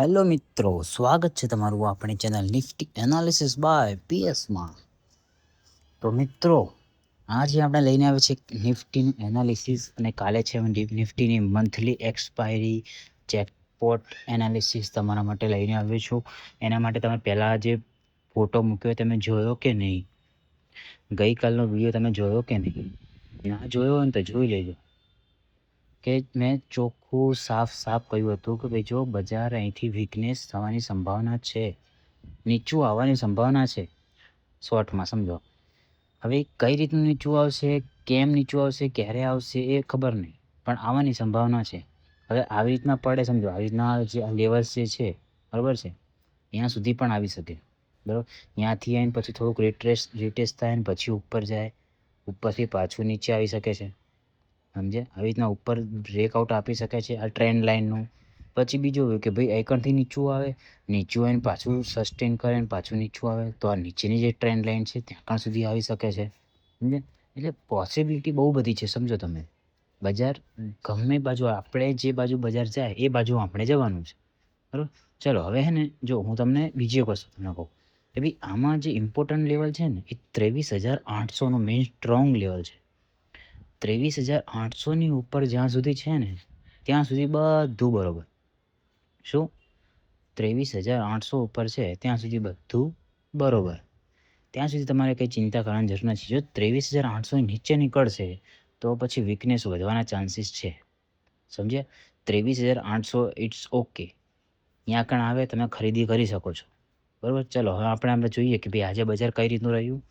Hello મિત્રો, સ્વાગત છે તમારું આપણી ચેનલ નિફ્ટી એનાલિસિસ બાય પીએસમાં. તો મિત્રો, આજે આપણે લઈને આવે છે નિફ્ટીનું એનાલિસિસ અને કાલે છે નિફ્ટીની મંથલી એક્સપાયરી જેકપોટ એનાલિસિસ તમારા માટે લઈને આવ્યો છું. એના માટે તમે પહેલાં જે ફોટો મૂક્યો તમે જોયો કે નહીં? ગઈકાલનો વિડીયો તમે જોયો કે નહીં? ના જોયો હોય ને તો જોઈ લેજો કે મેં ચોખ્ખું સાફ કહ્યું હતું કે ભાઈ જો બજાર અહીંથી વીકનેસ થવાની સંભાવના છે, નીચું આવવાની સંભાવના છે શોર્ટમાં, સમજો. હવે કઈ રીતનું નીચું આવશે, કેમ નીચું આવશે, ક્યારે આવશે એ ખબર નહીં, પણ આવવાની સંભાવના છે. હવે આવી રીતના પડે, સમજો, આવી રીતના જે લેવલ્સ જે છે, બરાબર છે, ત્યાં સુધી પણ આવી શકે, બરાબર. ત્યાંથી આવીને પછી થોડુંક રિટેસ્ટ થાય ને પછી ઉપર જાય, ઉપરથી પાછું નીચે આવી શકે છે, સમજે. આવી રીતના ઉપર બ્રેકઆઉટ આપી શકે છે આ ટ્રેન્ડ લાઇનનું. પછી બીજું હોય કે ભાઈ આઇકનથી નીચું આવે, નીચું આવીને પાછું સસ્ટેન કરે ને પાછું નીચું આવે, તો આ નીચેની જે ટ્રેન્ડ લાઇન છે ત્યાં પણ સુધી આવી શકે છે, સમજે. એટલે પોસિબિલિટી બહુ બધી છે, સમજો તમે. બજાર ગમે બાજુ, આપણે જે બાજુ બજાર જાય એ બાજુ આપણે જવાનું છે, બરાબર. ચલો હવે હે ને, જો હું તમને બીજી એક વસ્તુ તમને કહું કે ભાઈ આમાં જે ઇમ્પોર્ટન્ટ લેવલ છે ને એ 23,800નો મેઇન સ્ટ્રોંગ લેવલ છે. 23,800ની ઉપર જ્યાં સુધી છે ને ત્યાં સુધી બધું બરાબર. શું? 23,800 ઉપર છે ત્યાં સુધી બધું બરાબર. ત્યાં સુધી તમારે કંઈ ચિંતા કરવાની જરૂર નથી. જો 23,800 નીચે નીકળશે તો પછી વીકનેસ વધવાના ચાન્સીસ છે, સમજ્યા. 23,800 ઇટ્સ ઓકે, ત્યાં કણ આવે તમે ખરીદી કરી શકો છો, બરાબર. ચલો હવે આપણે જોઈએ કે ભાઈ આજે બજાર કઈ રીતનું રહ્યું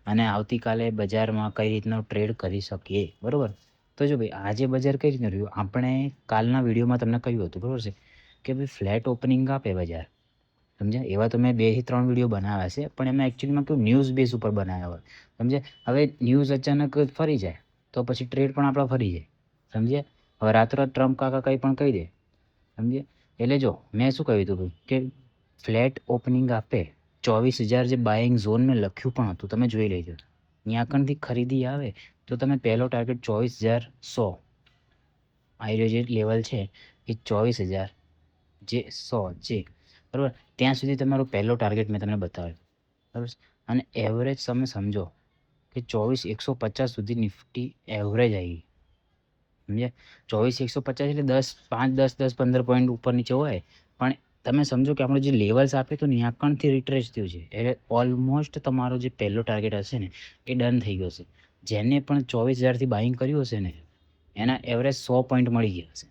અને આવતીકાલે બજારમાં કઈ રીતનો ટ્રેડ કરી શકીએ, બરાબર. તો જો ભાઈ આજે બજાર કઈ રીતનું રહ્યું, આપણે કાલના વિડીયોમાં તમને કહ્યું હતું, બરાબર છે, કે ભાઈ ફ્લેટ ઓપનિંગ આપે બજાર, સમજ્યા. એવા તો મેં 2-3 વિડીયો બનાવ્યા છે, પણ એમાં એકચ્યુઅલીમાં કેવું ન્યૂઝ બેઝ ઉપર બનાવ્યા હોય, સમજે. હવે ન્યૂઝ અચાનક ફરી જાય તો પછી ટ્રેડ પણ આપણા ફરી જાય, સમજ્યા. હવે રાતોરાત ટ્રમ્પ કાકા કંઈ પણ કહી દે, સમજે. એટલે જો મેં શું કહ્યું હતું ભાઈ કે ફ્લેટ ઓપનિંગ આપે, 24,000 જે બાઇંગ ઝોન મેં લખ્યું પણ હતું, તમે જોઈ લેજો. ત્યાં કણથી ખરીદી આવે તો તમે પહેલો ટાર્ગેટ 24,100 આયરો જે લેવલ છે એ 24,100 છે, બરાબર. ત્યાં સુધી તમારો પહેલો ટાર્ગેટ મેં તમને બતાવ્યો, બરાબર. અને એવરેજ તમે સમજો કે 24,150 સુધી નિફ્ટી એવરેજ આવી, સમજ્યા. 24,150 એટલે 10-15 પોઈન્ટ ઉપર નીચે હોય, પણ તમે સમજો કે આપણે જે લેવલ્સ આપે તો ત્યાં કણથી રિટ્રેસ થયું છે, એટલે ઓલમોસ્ટ તમારો જે પહેલો ટાર્ગેટ હશે ને એ ડન થઈ ગયો છે. જેને પણ 24,000થી બાઇંગ કર્યું હશે ને એના એવરેજ 100 પોઈન્ટ મળી ગયા હશે,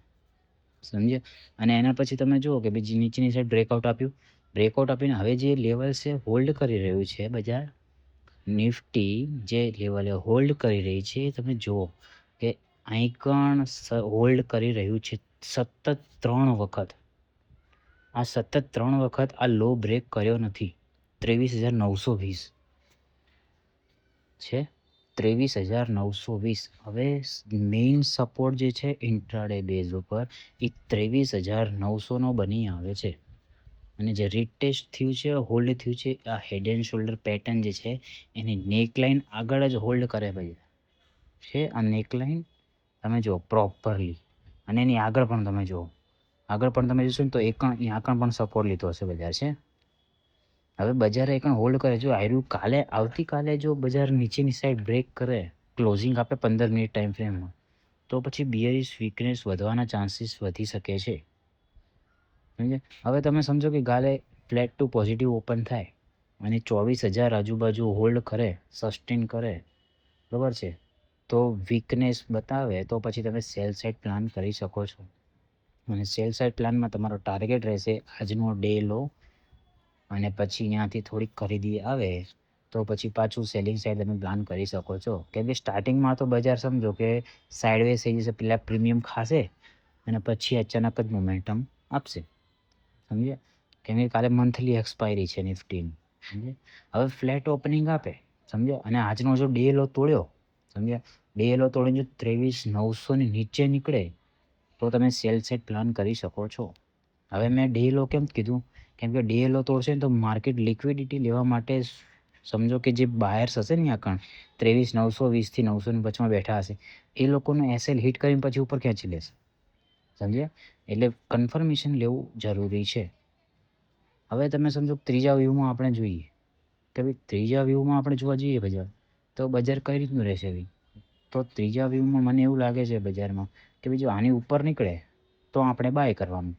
સમજ્યા. અને એના પછી તમે જુઓ કે ભાઈ નીચેની સાઈડ બ્રેકઆઉટ આપીને હવે જે લેવલ છે હોલ્ડ કરી રહ્યું છે બજાર. નિફ્ટી જે લેવલે હોલ્ડ કરી રહી છે તમે જુઓ કે આઇકન હોલ્ડ કરી રહ્યું છે સતત 3 વખત. આ સતત 3 વખત આ લો બ્રેક કર્યો નથી. 23,920 છે, 23,920. હવે મેઇન સપોર્ટ જે છે ઇન્ટ્રાડે બેઝ ઉપર એ 23,900નો બની આવે છે. અને જે રીટેસ્ટ થયું છે, હોલ્ડ થયું છે, આ હેડ એન્ડ શોલ્ડર પેટર્ન જે છે એની નેકલાઇન આગળ જ હોલ્ડ કરે ભાઈ છે. આ નેકલાઇન તમે જુઓ પ્રોપરલી, અને એની આગળ પણ તમે જુઓ, આગળ પણ તમે જોશો ને તો આગળ પણ સપોર્ટ લીધો હશે બજાર છે. હવે બજાર હોલ્ડ કરે, જો આવતીકાલે જો બજાર નીચેની સાઈડ બ્રેક કરે, ક્લોઝિંગ આપે 15 મિનિટ ટાઈમ ફ્રેમમાં, તો પછી બિયરિશ વીકનેસ વધવાના ચાન્સીસ વધી શકે છે, સમજે. હવે તમે સમજો કે કાલે ફ્લેટ ટુ પોઝિટિવ ઓપન થાય અને 24,000 આજુબાજુ હોલ્ડ કરે, સસ્ટેન કરે, બરાબર છે, તો વીકનેસ બતાવે તો પછી તમે સેલ સાઇડ પ્લાન કરી શકો છો. અને સેલ સાઇડ પ્લાનમાં તમારો ટાર્ગેટ રહેશે આજનો ડે લો, અને પછી ત્યાંથી થોડીક ખરીદી આવે તો પછી પાછું સેલિંગ સાઇડ તમે પ્લાન કરી શકો છો. કેમ કે સ્ટાર્ટિંગમાં તો બજાર સમજો કે સાઇડવેઝ થઈ જશે, પહેલાં પ્રીમિયમ ખાશે અને પછી અચાનક જ મોમેન્ટમ આપશે, સમજે. કેમ કે કાલે મંથલી એક્સપાયરી છે નિફ્ટીની, સમજે. હવે ફ્લેટ ઓપનિંગ આપે, સમજો, અને આજનો જો ડે લો તોડ્યો, સમજ્યા, ડે લો તોડીને જો 23,900ની નીચે નીકળે તો તમે સેલ સાઇડ પ્લાન કરી શકો છો. હવે મેં ડે લો કેમ કીધું, કેમ કે ડે લો તોડશે ને તો માર્કેટ લિક્વિડિટી લેવા માટે, સમજો કે જે બાયર્સ હશે ને આકણ 23,920થી 900ની વચમાં બેઠા હશે, એ લોકોનું એસએલ હિટ કરીને પછી ઉપર ખેંચી લેશે, સમજ્યા. એટલે કન્ફર્મેશન લેવું જરૂરી છે. હવે તમે સમજો ત્રીજા વ્યૂમાં આપણે જોઈએ કે ભાઈ ત્રીજા વ્યૂમાં આપણે જોવા જઈએ બજાર, તો બજાર કઈ રીતનું રહેશે ભાઈ? તો ત્રીજા વ્યૂમાં મને એવું લાગે છે બજારમાં કે ભાઈ જો આની ઉપર નીકળે તો આપણે બાય કરવાનું,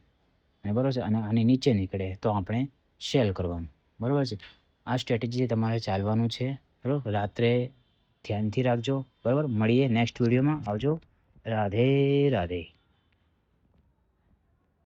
અને બરાબર છે, અને આની નીચે નીકળે તો આપણે સેલ કરવાનું, બરાબર છે. આ સ્ટ્રેટેજી તમારે ચાલવાનું છે, બરાબર. રાત્રે ધ્યાનથી રાખજો, બરાબર. મળીએ નેક્સ્ટ વિડીયોમાં. આવજો. રાધે રાધે.